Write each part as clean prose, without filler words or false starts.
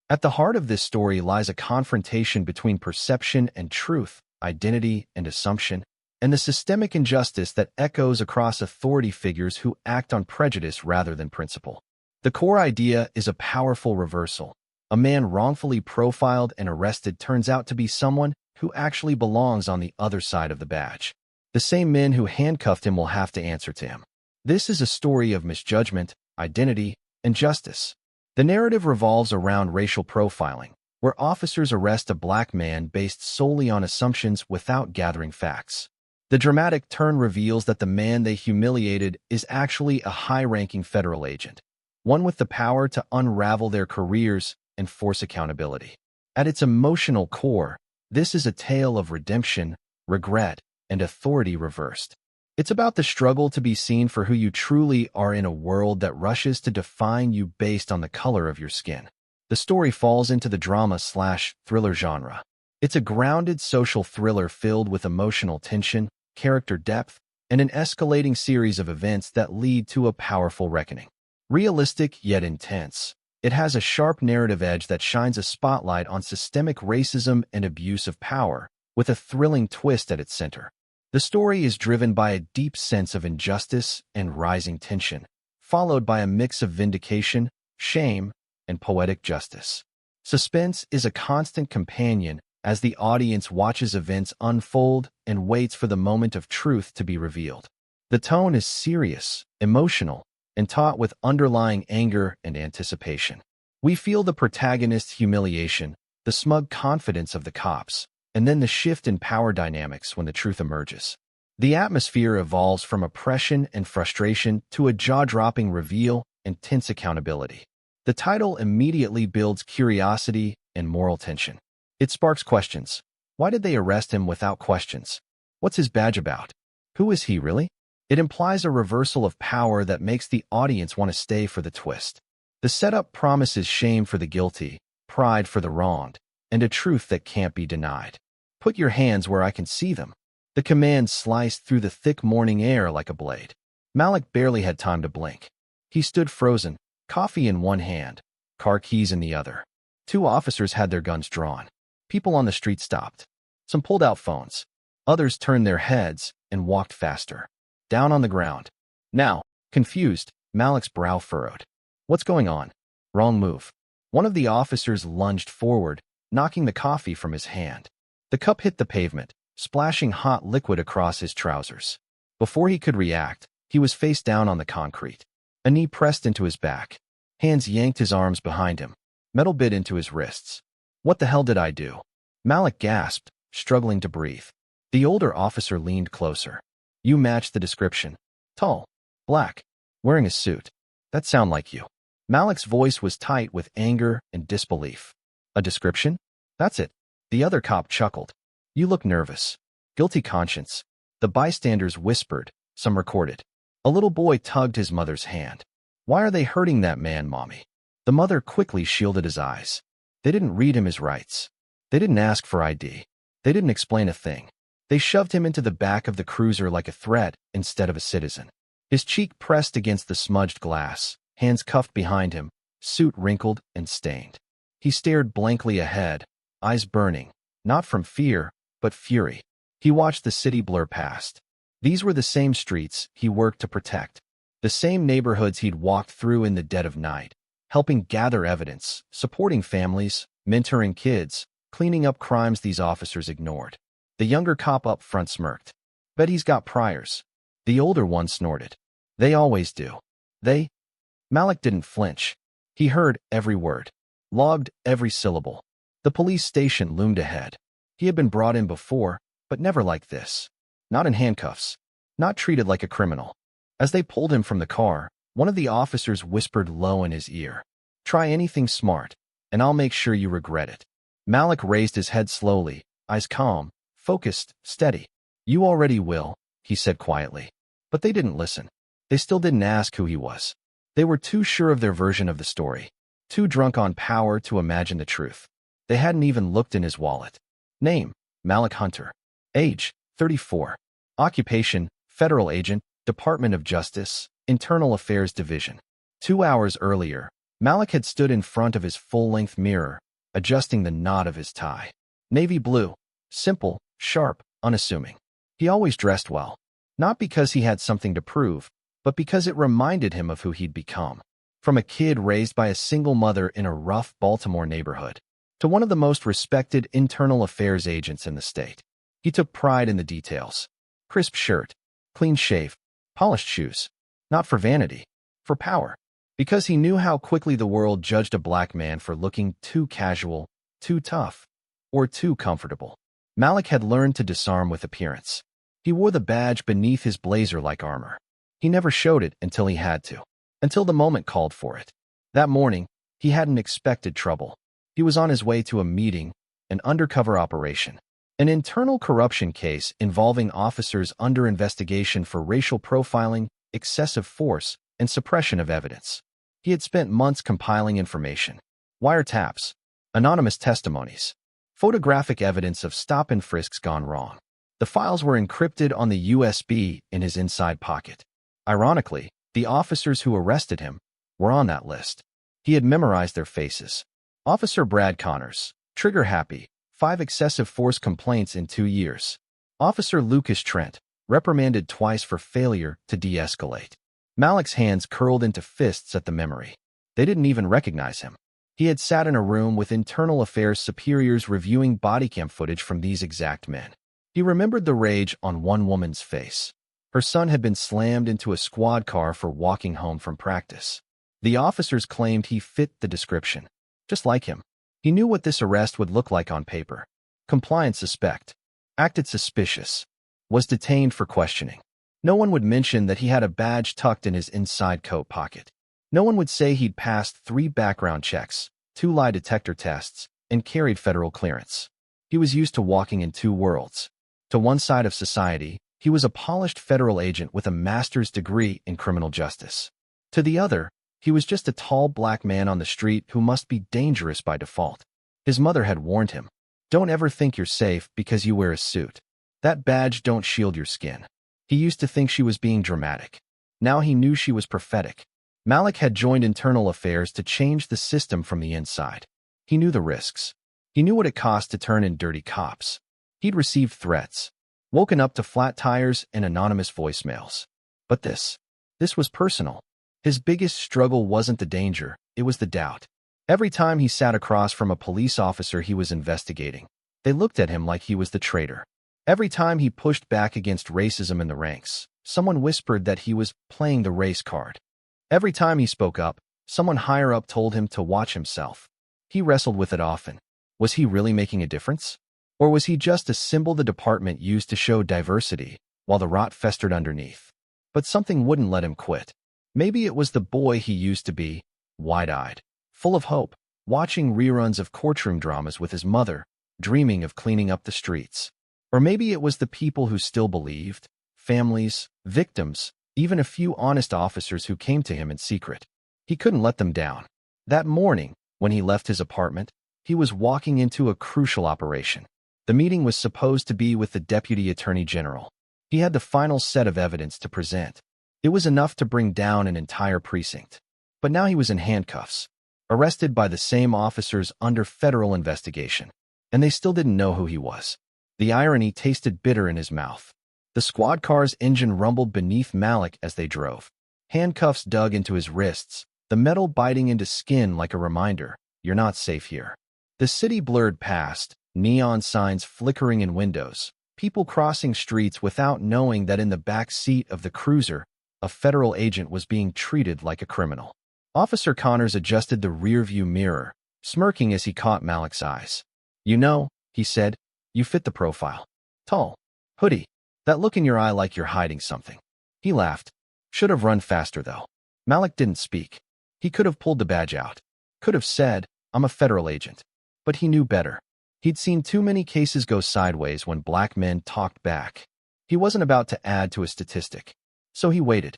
At the heart of this story lies a confrontation between perception and truth, identity and assumption, and the systemic injustice that echoes across authority figures who act on prejudice rather than principle. The core idea is a powerful reversal. A man wrongfully profiled and arrested turns out to be someone who actually belongs on the other side of the badge. The same men who handcuffed him will have to answer to him. This is a story of misjudgment, identity, and justice. The narrative revolves around racial profiling, where officers arrest a black man based solely on assumptions without gathering facts. The dramatic turn reveals that the man they humiliated is actually a high-ranking federal agent, one with the power to unravel their careers and force accountability. At its emotional core, this is a tale of redemption, regret, and authority reversed. It's about the struggle to be seen for who you truly are in a world that rushes to define you based on the color of your skin. The story falls into the drama/thriller genre. It's a grounded social thriller filled with emotional tension, character depth, and an escalating series of events that lead to a powerful reckoning. Realistic yet intense, it has a sharp narrative edge that shines a spotlight on systemic racism and abuse of power, with a thrilling twist at its center. The story is driven by a deep sense of injustice and rising tension, followed by a mix of vindication, shame, and poetic justice. Suspense is a constant companion as the audience watches events unfold and waits for the moment of truth to be revealed. The tone is serious, emotional, and taut with underlying anger and anticipation. We feel the protagonist's humiliation, the smug confidence of the cops, and then the shift in power dynamics when the truth emerges. The atmosphere evolves from oppression and frustration to a jaw-dropping reveal and tense accountability. The title immediately builds curiosity and moral tension. It sparks questions. Why did they arrest him without questions? What's his badge about? Who is he really? It implies a reversal of power that makes the audience want to stay for the twist. The setup promises shame for the guilty, pride for the wronged, and a truth that can't be denied. Put your hands where I can see them. The command sliced through the thick morning air like a blade. Malik barely had time to blink. He stood frozen, coffee in one hand, car keys in the other. Two officers had their guns drawn. People on the street stopped. Some pulled out phones. Others turned their heads and walked faster. Down on the ground. Now, confused, Malik's brow furrowed. What's going on? Wrong move. One of the officers lunged forward, knocking the coffee from his hand. The cup hit the pavement, splashing hot liquid across his trousers. Before he could react, he was face down on the concrete. A knee pressed into his back. Hands yanked his arms behind him. Metal bit into his wrists. What the hell did I do? Malik gasped, struggling to breathe. The older officer leaned closer. You matched the description. Tall. Black. Wearing a suit. That sound like you. Malik's voice was tight with anger and disbelief. A description? That's it. The other cop chuckled. You look nervous. Guilty conscience. The bystanders whispered, some recorded. A little boy tugged his mother's hand. Why are they hurting that man, Mommy? The mother quickly shielded his eyes. They didn't read him his rights. They didn't ask for ID. They didn't explain a thing. They shoved him into the back of the cruiser like a threat instead of a citizen. His cheek pressed against the smudged glass, hands cuffed behind him, suit wrinkled and stained. He stared blankly ahead, eyes burning, not from fear, but fury. He watched the city blur past. These were the same streets he worked to protect, the same neighborhoods he'd walked through in the dead of night, helping gather evidence, supporting families, mentoring kids, cleaning up crimes these officers ignored. The younger cop up front smirked. Bet he's got priors. The older one snorted. They always do. They? Malik didn't flinch. He heard every word, logged every syllable. The police station loomed ahead. He had been brought in before, but never like this. Not in handcuffs. Not treated like a criminal. As they pulled him from the car, one of the officers whispered low in his ear. Try anything smart, and I'll make sure you regret it. Malik raised his head slowly, eyes calm, focused, steady. You already will, he said quietly. But they didn't listen. They still didn't ask who he was. They were too sure of their version of the story, too drunk on power to imagine the truth. They hadn't even looked in his wallet. Name, Malik Hunter. Age, 34. Occupation, federal agent, Department of Justice, Internal Affairs Division. 2 hours earlier, Malik had stood in front of his full-length mirror, adjusting the knot of his tie. Navy blue, simple, sharp, unassuming. He always dressed well, not because he had something to prove, but because it reminded him of who he'd become. From a kid raised by a single mother in a rough Baltimore neighborhood, to one of the most respected internal affairs agents in the state. He took pride in the details. Crisp shirt, clean shave, polished shoes. Not for vanity, for power. Because he knew how quickly the world judged a black man for looking too casual, too tough, or too comfortable. Malik had learned to disarm with appearance. He wore the badge beneath his blazer like armor. He never showed it until he had to, until the moment called for it. That morning, he hadn't expected trouble. He was on his way to a meeting, an undercover operation, an internal corruption case involving officers under investigation for racial profiling, excessive force, and suppression of evidence. He had spent months compiling information, wiretaps, anonymous testimonies, photographic evidence of stop and frisks gone wrong. The files were encrypted on the USB in his inside pocket. Ironically, the officers who arrested him were on that list. He had memorized their faces. Officer Brad Connors, trigger happy, 5 excessive force complaints in 2 years. Officer Lucas Trent, reprimanded twice for failure to de-escalate. Malik's hands curled into fists at the memory. They didn't even recognize him. He had sat in a room with internal affairs superiors reviewing bodycam footage from these exact men. He remembered the rage on one woman's face. Her son had been slammed into a squad car for walking home from practice. The officers claimed he fit the description. Just like him. He knew what this arrest would look like on paper. Compliant suspect. Acted suspicious. Was detained for questioning. No one would mention that he had a badge tucked in his inside coat pocket. No one would say he'd passed 3 background checks, 2 lie detector tests, and carried federal clearance. He was used to walking in 2 worlds. To one side of society, he was a polished federal agent with a master's degree in criminal justice. To the other, he was just a tall black man on the street who must be dangerous by default. His mother had warned him, "Don't ever think you're safe because you wear a suit. That badge don't shield your skin." He used to think she was being dramatic. Now he knew she was prophetic. Malik had joined internal affairs to change the system from the inside. He knew the risks. He knew what it cost to turn in dirty cops. He'd received threats, woken up to flat tires and anonymous voicemails. But this was personal. His biggest struggle wasn't the danger, it was the doubt. Every time he sat across from a police officer he was investigating, they looked at him like he was the traitor. Every time he pushed back against racism in the ranks, someone whispered that he was playing the race card. Every time he spoke up, someone higher up told him to watch himself. He wrestled with it often. Was he really making a difference? Or was he just a symbol the department used to show diversity, while the rot festered underneath? But something wouldn't let him quit. Maybe it was the boy he used to be, wide-eyed, full of hope, watching reruns of courtroom dramas with his mother, dreaming of cleaning up the streets. Or maybe it was the people who still believed, families, victims, even a few honest officers who came to him in secret. He couldn't let them down. That morning, when he left his apartment, he was walking into a crucial operation. The meeting was supposed to be with the Deputy Attorney General. He had the final set of evidence to present. It was enough to bring down an entire precinct. But now he was in handcuffs, arrested by the same officers under federal investigation. And they still didn't know who he was. The irony tasted bitter in his mouth. The squad car's engine rumbled beneath Malik as they drove. Handcuffs dug into his wrists, the metal biting into skin like a reminder, "You're not safe here." The city blurred past, neon signs flickering in windows, people crossing streets without knowing that in the back seat of the cruiser, a federal agent was being treated like a criminal. Officer Connors adjusted the rearview mirror, smirking as he caught Malik's eyes. "You know," he said, "you fit the profile. Tall, hoodie, that look in your eye like you're hiding something." He laughed. Should have run faster, though. Malik didn't speak. He could have pulled the badge out. Could have said, "I'm a federal agent." But he knew better. He'd seen too many cases go sideways when black men talked back. He wasn't about to add to a statistic. So he waited.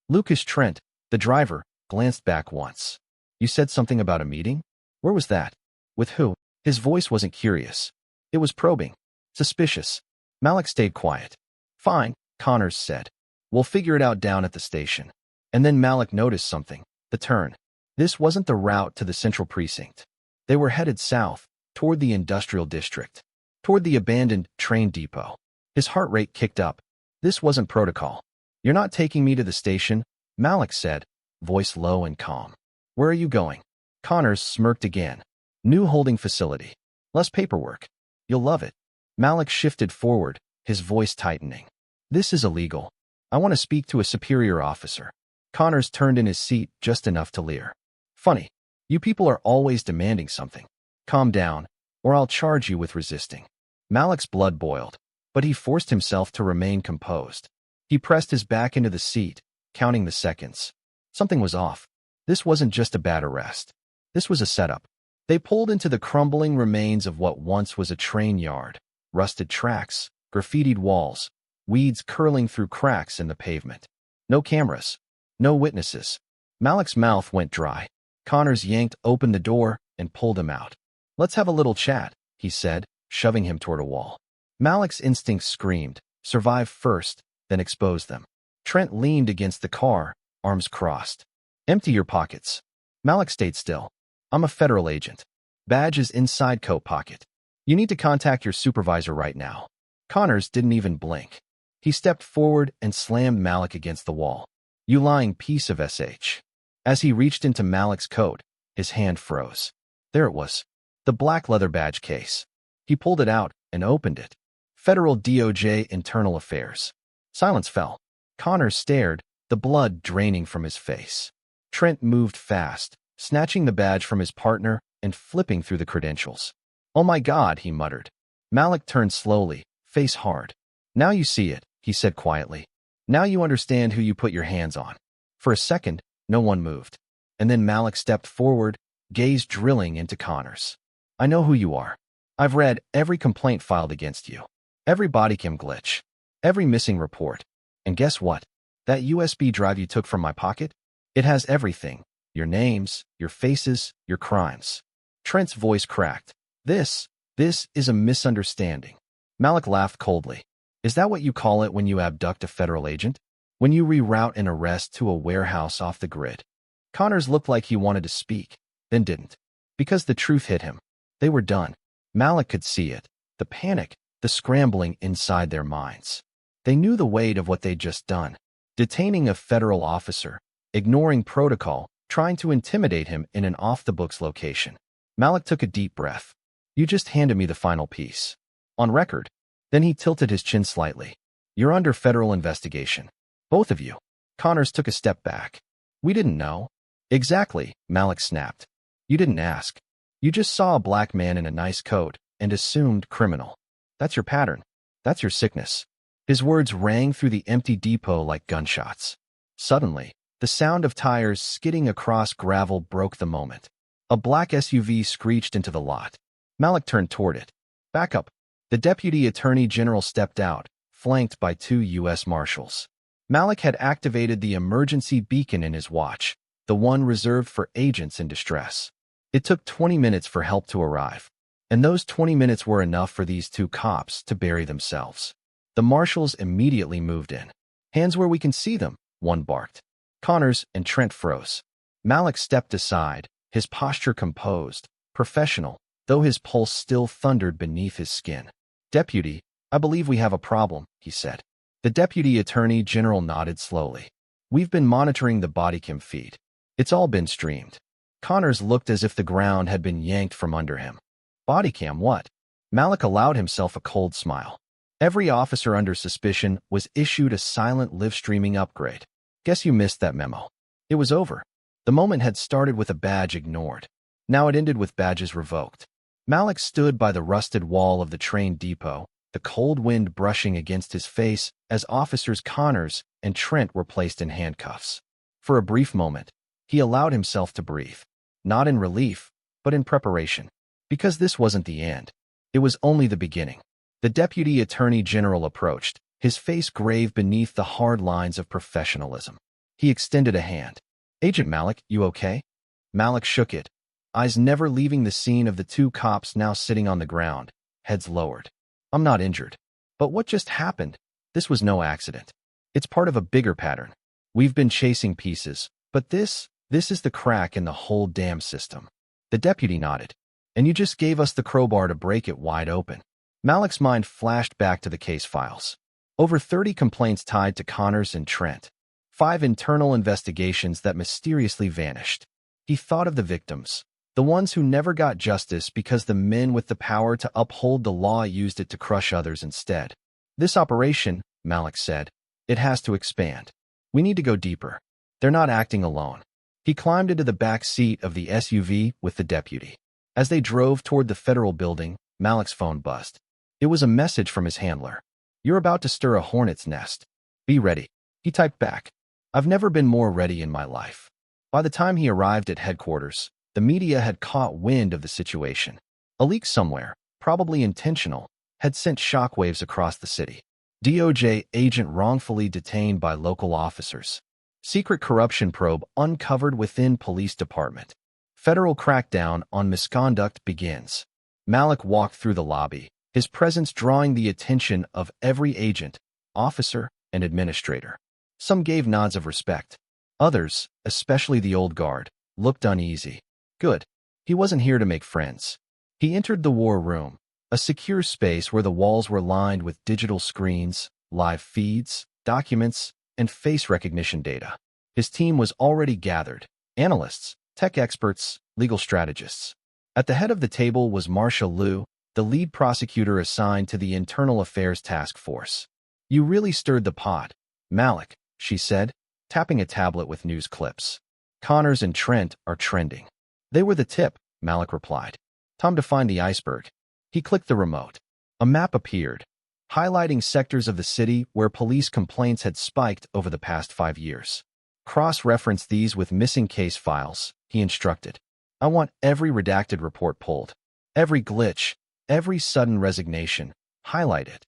Lucas Trent, the driver, glanced back once. "You said something about a meeting? Where was that? With who?" His voice wasn't curious. It was probing. Suspicious. Malik stayed quiet. "Fine," Connors said. "We'll figure it out down at the station." And then Malik noticed something. The turn. This wasn't the route to the central precinct. They were headed south, toward the industrial district, toward the abandoned train depot. His heart rate kicked up. This wasn't protocol. "You're not taking me to the station," Malik said, voice low and calm. "Where are you going?" Connors smirked again. "New holding facility. Less paperwork. You'll love it." Malik shifted forward, his voice tightening. "This is illegal. I want to speak to a superior officer." Connors turned in his seat just enough to leer. "Funny. You people are always demanding something. Calm down, or I'll charge you with resisting." Malik's blood boiled, but he forced himself to remain composed. He pressed his back into the seat, counting the seconds. Something was off. This wasn't just a bad arrest. This was a setup. They pulled into the crumbling remains of what once was a train yard. Rusted tracks, graffitied walls, weeds curling through cracks in the pavement. No cameras. No witnesses. Malik's mouth went dry. Connors yanked open the door and pulled him out. "Let's have a little chat," he said, shoving him toward a wall. Malik's instincts screamed, "Survive first, then expose them." Trent leaned against the car, arms crossed. "Empty your pockets." Malik stayed still. "I'm a federal agent. Badge is inside coat pocket. You need to contact your supervisor right now." Connors didn't even blink. He stepped forward and slammed Malik against the wall. "You lying piece of SH." As he reached into Malik's coat, his hand froze. There it was. The black leather badge case. He pulled it out and opened it. Federal DOJ Internal Affairs. Silence fell. Connors stared, the blood draining from his face. Trent moved fast, snatching the badge from his partner and flipping through the credentials. "Oh my God," he muttered. Malik turned slowly, face hard. "Now you see it," he said quietly. "Now you understand who you put your hands on." For a second, no one moved. And then Malik stepped forward, gaze drilling into Connors. "I know who you are. I've read every complaint filed against you. Every bodycam glitch. Every missing report. And guess what? That USB drive you took from my pocket? It has everything. Your names, your faces, your crimes." Trent's voice cracked. This is a misunderstanding." Malik laughed coldly. "Is that what you call it when you abduct a federal agent? When you reroute an arrest to a warehouse off the grid?" Connors looked like he wanted to speak, then didn't. Because the truth hit him. They were done. Malik could see it. The panic, the scrambling inside their minds. They knew the weight of what they'd just done. Detaining a federal officer, ignoring protocol, trying to intimidate him in an off-the-books location. Malik took a deep breath. "You just handed me the final piece. On record." Then he tilted his chin slightly. "You're under federal investigation. Both of you." Connors took a step back. "We didn't know." "Exactly," Malik snapped. "You didn't ask. You just saw a black man in a nice coat and assumed criminal. That's your pattern. That's your sickness." His words rang through the empty depot like gunshots. Suddenly, the sound of tires skidding across gravel broke the moment. A black SUV screeched into the lot. Malik turned toward it. "Back up." The Deputy Attorney General stepped out, flanked by 2 U.S. Marshals. Malik had activated the emergency beacon in his watch, the one reserved for agents in distress. It took 20 minutes for help to arrive, and those 20 minutes were enough for these 2 cops to bury themselves. The Marshals immediately moved in. "Hands where we can see them," one barked. Connors and Trent froze. Malik stepped aside, his posture composed, professional, though his pulse still thundered beneath his skin. "Deputy, I believe we have a problem," he said. The Deputy Attorney General nodded slowly. "We've been monitoring the bodycam feed. It's all been streamed." Connors looked as if the ground had been yanked from under him. "Bodycam what?" Malik allowed himself a cold smile. Every officer under suspicion was issued a silent live streaming upgrade. "Guess you missed that memo." It was over. The moment had started with a badge ignored. Now it ended with badges revoked. Malik stood by the rusted wall of the train depot, the cold wind brushing against his face as officers Connors and Trent were placed in handcuffs. For a brief moment, he allowed himself to breathe. Not in relief, but in preparation. Because this wasn't the end. It was only the beginning. The Deputy Attorney General approached, his face grave beneath the hard lines of professionalism. He extended a hand. "Agent Malik, you okay?" Malik shook it, eyes never leaving the scene of the 2 cops now sitting on the ground, heads lowered. "I'm not injured. But what just happened? This was no accident. It's part of a bigger pattern. We've been chasing pieces, but this This is the crack in the whole damn system. The deputy nodded. And you just gave us the crowbar to break it wide open. Malik's mind flashed back to the case files. Over 30 complaints tied to Connors and Trent. 5 internal investigations that mysteriously vanished. He thought of the victims, the ones who never got justice because the men with the power to uphold the law used it to crush others instead. This operation, Malik said, it has to expand. We need to go deeper. They're not acting alone. He climbed into the back seat of the SUV with the deputy. As they drove toward the federal building, Malik's phone buzzed. It was a message from his handler. You're about to stir a hornet's nest. Be ready. He typed back. I've never been more ready in my life. By the time he arrived at headquarters, the media had caught wind of the situation. A leak somewhere, probably intentional, had sent shockwaves across the city. DOJ agent wrongfully detained by local officers. Secret corruption probe uncovered within police department. Federal crackdown on misconduct begins. Malik walked through the lobby, his presence drawing the attention of every agent, officer, and administrator. Some gave nods of respect. Others, especially the old guard, looked uneasy. Good. He wasn't here to make friends. He entered the war room, a secure space where the walls were lined with digital screens, live feeds, documents, and face recognition data. His team was already gathered: analysts, tech experts, legal strategists. At the head of the table was Marcia Liu, the lead prosecutor assigned to the Internal Affairs Task Force. You really stirred the pot, Malik, she said, tapping a tablet with news clips. Connors and Trent are trending. They were the tip, Malik replied. Time to find the iceberg. He clicked the remote. A map appeared, highlighting sectors of the city where police complaints had spiked over the past 5 years. Cross-reference these with missing case files, he instructed. I want every redacted report pulled. Every glitch, every sudden resignation, highlight it.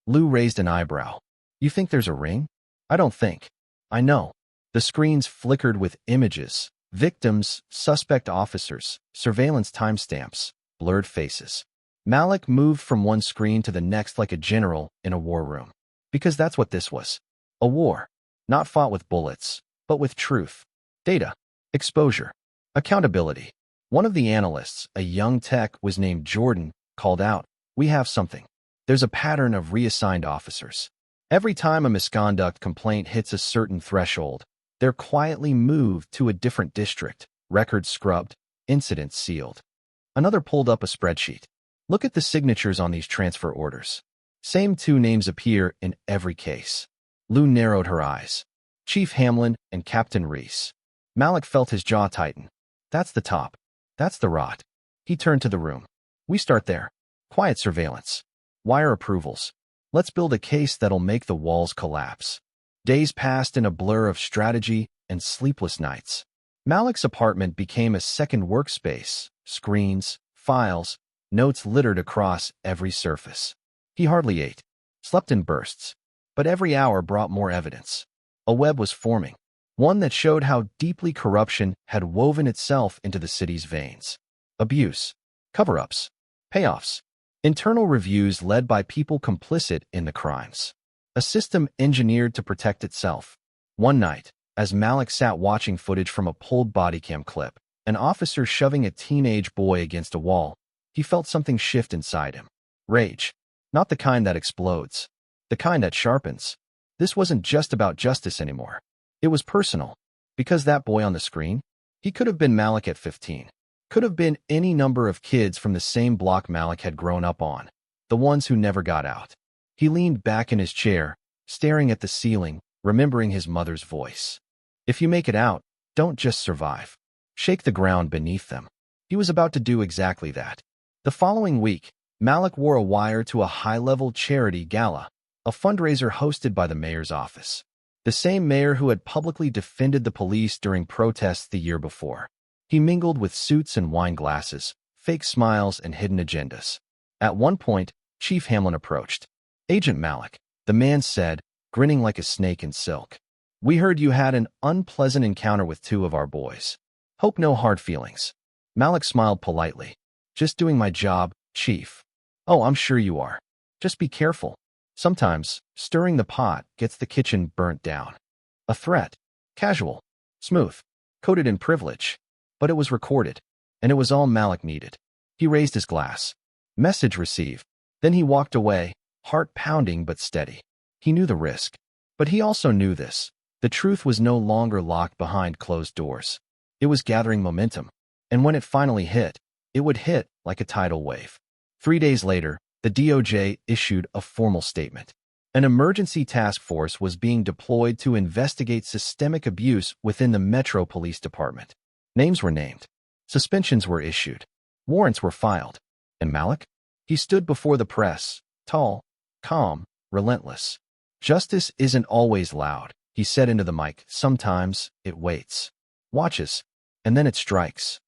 Liu raised an eyebrow. You think there's a ring? I don't think. I know. The screens flickered with images, victims, suspect officers, surveillance timestamps, blurred faces. Malik moved from one screen to the next like a general in a war room. Because that's what this was. A war. Not fought with bullets, but with truth. Data. Exposure. Accountability. One of the analysts, a young tech was named Jordan, called out, "We have something. There's a pattern of reassigned officers. Every time a misconduct complaint hits a certain threshold, they're quietly moved to a different district, records scrubbed, incidents sealed." Another pulled up a spreadsheet. Look at the signatures on these transfer orders. Same 2 names appear in every case. Liu narrowed her eyes. Chief Hamlin and Captain Reese. Malik felt his jaw tighten. That's the top. That's the rot. He turned to the room. We start there. Quiet surveillance. Wire approvals. Let's build a case that'll make the walls collapse. Days passed in a blur of strategy and sleepless nights. Malik's apartment became a second workspace. Screens, files, notes littered across every surface. He hardly ate, slept in bursts, but every hour brought more evidence. A web was forming, one that showed how deeply corruption had woven itself into the city's veins. Abuse, cover-ups, payoffs, internal reviews led by people complicit in the crimes. A system engineered to protect itself. One night, as Malik sat watching footage from a pulled bodycam clip, an officer shoving a teenage boy against a wall, he felt something shift inside him. Rage. Not the kind that explodes. The kind that sharpens. This wasn't just about justice anymore. It was personal. Because that boy on the screen, he could have been Malik at 15. Could have been any number of kids from the same block Malik had grown up on. The ones who never got out. He leaned back in his chair, staring at the ceiling, remembering his mother's voice. If you make it out, don't just survive. Shake the ground beneath them. He was about to do exactly that. The following week, Malik wore a wire to a high-level charity gala, a fundraiser hosted by the mayor's office. The same mayor who had publicly defended the police during protests the year before. He mingled with suits and wine glasses, fake smiles and hidden agendas. At one point, Chief Hamlin approached. Agent Malik, the man said, grinning like a snake in silk. We heard you had an unpleasant encounter with 2 of our boys. Hope no hard feelings. Malik smiled politely. Just doing my job, Chief. Oh, I'm sure you are. Just be careful. Sometimes, stirring the pot gets the kitchen burnt down. A threat. Casual. Smooth. coated in privilege. But it was recorded, and it was all Malik needed. He raised his glass. Message received. Then he walked away, heart pounding but steady. He knew the risk. But he also knew this. The truth was no longer locked behind closed doors. It was gathering momentum. And when it finally hit, it would hit like a tidal wave. 3 days later, the DOJ issued a formal statement. An emergency task force was being deployed to investigate systemic abuse within the Metro Police Department. Names were named. Suspensions were issued. Warrants were filed. And Malik? He stood before the press, tall, calm, relentless. Justice isn't always loud, he said into the mic. Sometimes it waits, watches, and then it strikes.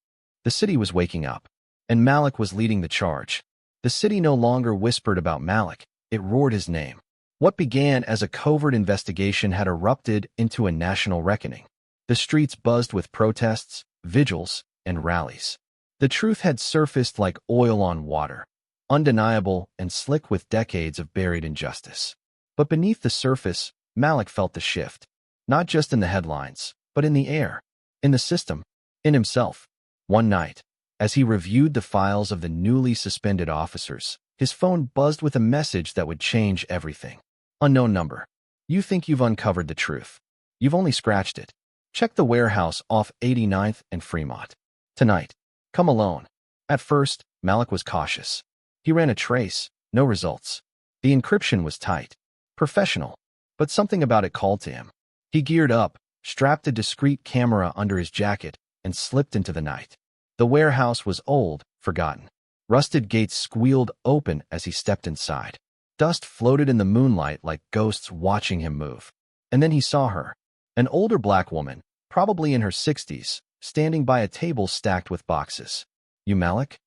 The city was waking up, and Malik was leading the charge. The city no longer whispered about Malik, it roared his name. What began as a covert investigation had erupted into a national reckoning. The streets buzzed with protests, vigils, and rallies. The truth had surfaced like oil on water, undeniable and slick with decades of buried injustice. But beneath the surface, Malik felt the shift, not just in the headlines, but in the air, in the system, in himself. One night, as he reviewed the files of the newly suspended officers, his phone buzzed with a message that would change everything. Unknown number. You think you've uncovered the truth. You've only scratched it. Check the warehouse off 89th and Fremont. Tonight. Come alone. At first, Malik was cautious. He ran a trace, no results. The encryption was tight, professional, but something about it called to him. He geared up, strapped a discreet camera under his jacket, and slipped into the night. The warehouse was old, forgotten. Rusted gates squealed open as he stepped inside. Dust floated in the moonlight like ghosts watching him move. And then he saw her, an older black woman, probably in her 60s, standing by a table stacked with boxes. You Malik?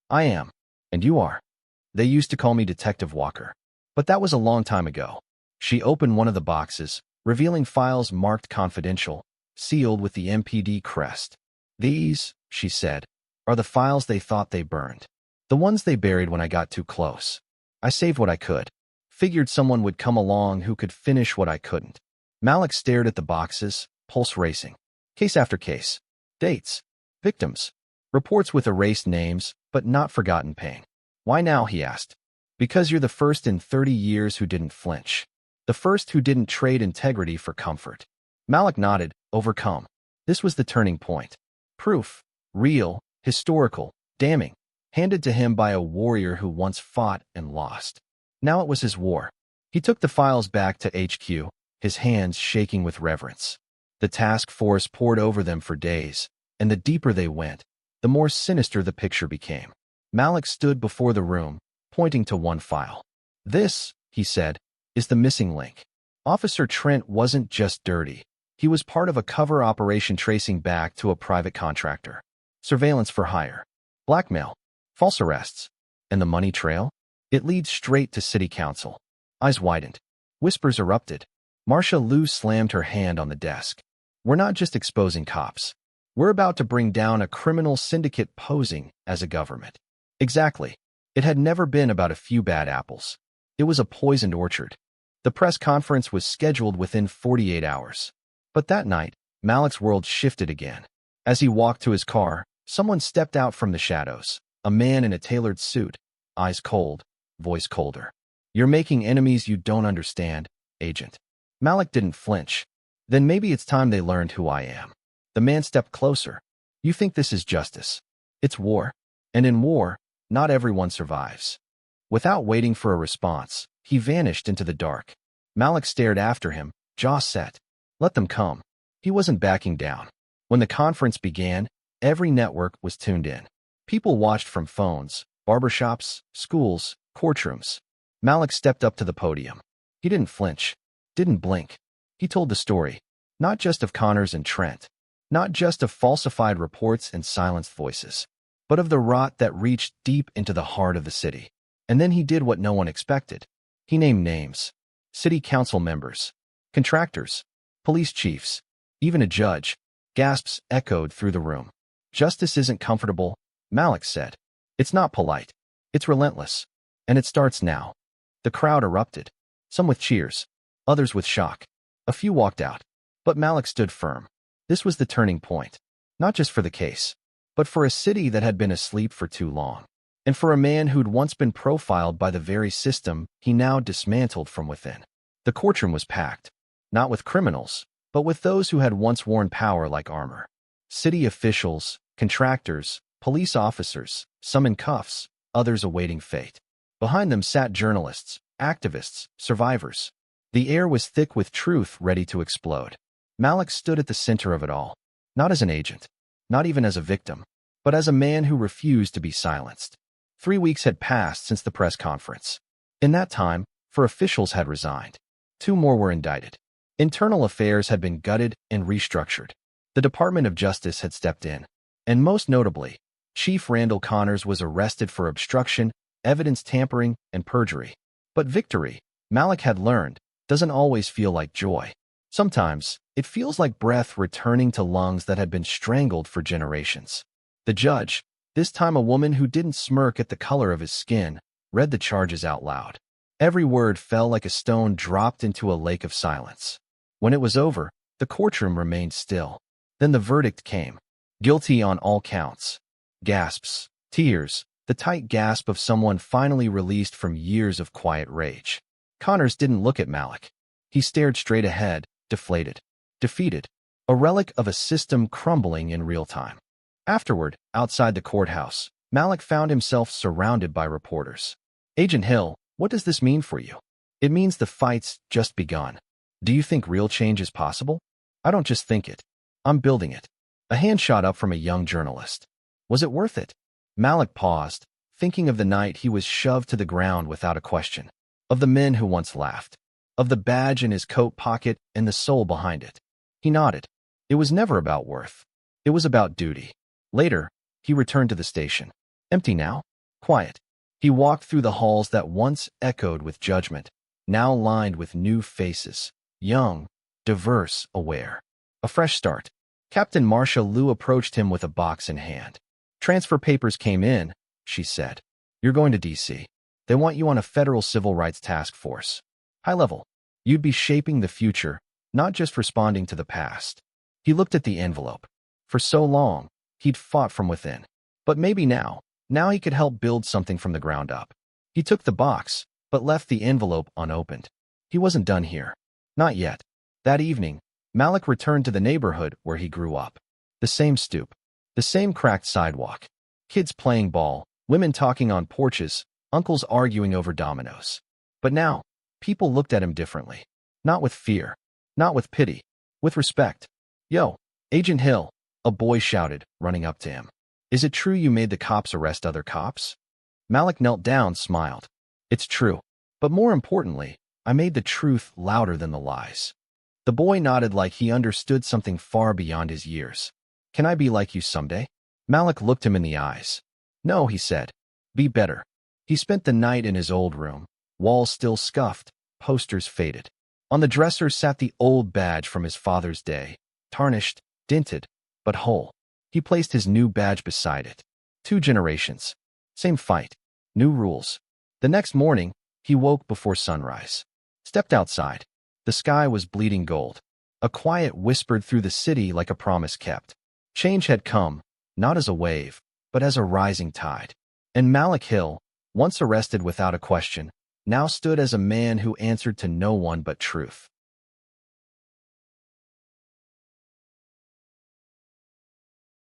I am. And you are. They used to call me Detective Walker. But that was a long time ago. She opened one of the boxes, revealing files marked confidential, sealed with the MPD crest. These, she said, are the files they thought they burned. The ones they buried when I got too close. I saved what I could. Figured someone would come along who could finish what I couldn't. Malik stared at the boxes, pulse racing. Case after case. Dates. Victims. Reports with erased names, but not forgotten pain. Why now, he asked. Because you're the first in 30 years who didn't flinch. The first who didn't trade integrity for comfort. Malik nodded, overcome. This was the turning point. Proof. Real, historical, damning. Handed to him by a warrior who once fought and lost. Now it was his war. He took the files back to HQ, his hands shaking with reverence. The task force pored over them for days, and the deeper they went, the more sinister the picture became. Malik stood before the room, pointing to one file. This, he said, is the missing link. Officer Trent wasn't just dirty. He was part of a cover operation tracing back to a private contractor. Surveillance for hire. Blackmail. False arrests. And the money trail? It leads straight to city council. Eyes widened. Whispers erupted. Marcia Liu slammed her hand on the desk. We're not just exposing cops. We're about to bring down a criminal syndicate posing as a government. Exactly. It had never been about a few bad apples. It was a poisoned orchard. The press conference was scheduled within 48 hours. But that night, Malik's world shifted again. As he walked to his car, someone stepped out from the shadows. A man in a tailored suit, eyes cold, voice colder. You're making enemies you don't understand, Agent. Malik didn't flinch. Then maybe it's time they learned who I am. The man stepped closer. You think this is justice? It's war. And in war, not everyone survives. Without waiting for a response, he vanished into the dark. Malik stared after him, jaw set. Let them come. He wasn't backing down. When the conference began, every network was tuned in. People watched from phones, barbershops, schools, courtrooms. Malik stepped up to the podium. He didn't flinch, didn't blink. He told the story, not just of Connors and Trent, not just of falsified reports and silenced voices, but of the rot that reached deep into the heart of the city. And then he did what no one expected. He named names. City council members, contractors, police chiefs, even a judge. Gasps echoed through the room. Justice isn't comfortable, Malik said. It's not polite. It's relentless. And it starts now. The crowd erupted. Some with cheers, others with shock. A few walked out. But Malik stood firm. This was the turning point, not just for the case, but for a city that had been asleep for too long, and for a man who'd once been profiled by the very system he now dismantled from within. The courtroom was packed, not with criminals, but with those who had once worn power like armor. City officials, contractors, police officers, some in cuffs, others awaiting fate. Behind them sat journalists, activists, survivors. The air was thick with truth ready to explode. Malik stood at the center of it all, not as an agent, not even as a victim, but as a man who refused to be silenced. 3 weeks had passed since the press conference. In that time, 4 officials had resigned. 2 more were indicted. Internal affairs had been gutted and restructured. The Department of Justice had stepped in. And most notably, Chief Randall Connors was arrested for obstruction, evidence tampering, and perjury. But victory, Malik had learned, doesn't always feel like joy. Sometimes, it feels like breath returning to lungs that had been strangled for generations. The judge, this time a woman who didn't smirk at the color of his skin, read the charges out loud. Every word fell like a stone dropped into a lake of silence. When it was over, the courtroom remained still. Then the verdict came. Guilty on all counts. Gasps, tears, the tight gasp of someone finally released from years of quiet rage. Connors didn't look at Malik. He stared straight ahead, deflated, defeated, a relic of a system crumbling in real time. Afterward, outside the courthouse, Malik found himself surrounded by reporters. Agent Hill, what does this mean for you? It means the fight's just begun. Do you think real change is possible? I don't just think it. I'm building it. A hand shot up from a young journalist. Was it worth it? Malik paused, thinking of the night he was shoved to the ground without a question, of the men who once laughed, of the badge in his coat pocket and the soul behind it. He nodded. It was never about worth. It was about duty. Later, he returned to the station. Empty now? Quiet. He walked through the halls that once echoed with judgment, now lined with new faces, young, diverse, aware. A fresh start. Captain Marcia Liu approached him with a box in hand. Transfer papers came in, she said. You're going to D.C. They want you on a federal civil rights task force. High level. You'd be shaping the future, not just responding to the past. He looked at the envelope. For so long, he'd fought from within. But maybe now he could help build something from the ground up. He took the box, but left the envelope unopened. He wasn't done here. Not yet. That evening, Malik returned to the neighborhood where he grew up. The same stoop. The same cracked sidewalk. Kids playing ball, women talking on porches, uncles arguing over dominoes. But now, people looked at him differently. Not with fear. Not with pity. With respect. Yo, Agent Hill, a boy shouted, running up to him. Is it true you made the cops arrest other cops? Malik knelt down, smiled. It's true. But more importantly, I made the truth louder than the lies. The boy nodded like he understood something far beyond his years. Can I be like you someday? Malik looked him in the eyes. No, he said. Be better. He spent the night in his old room, walls still scuffed, posters faded. On the dresser sat the old badge from his father's day, tarnished, dinted, but whole. He placed his new badge beside it. 2 generations. Same fight. New rules. The next morning, he woke before sunrise. Stepped outside. The sky was bleeding gold. A quiet whispered through the city like a promise kept. Change had come, not as a wave, but as a rising tide. And Malik Hill, once arrested without a question, now stood as a man who answered to no one but truth.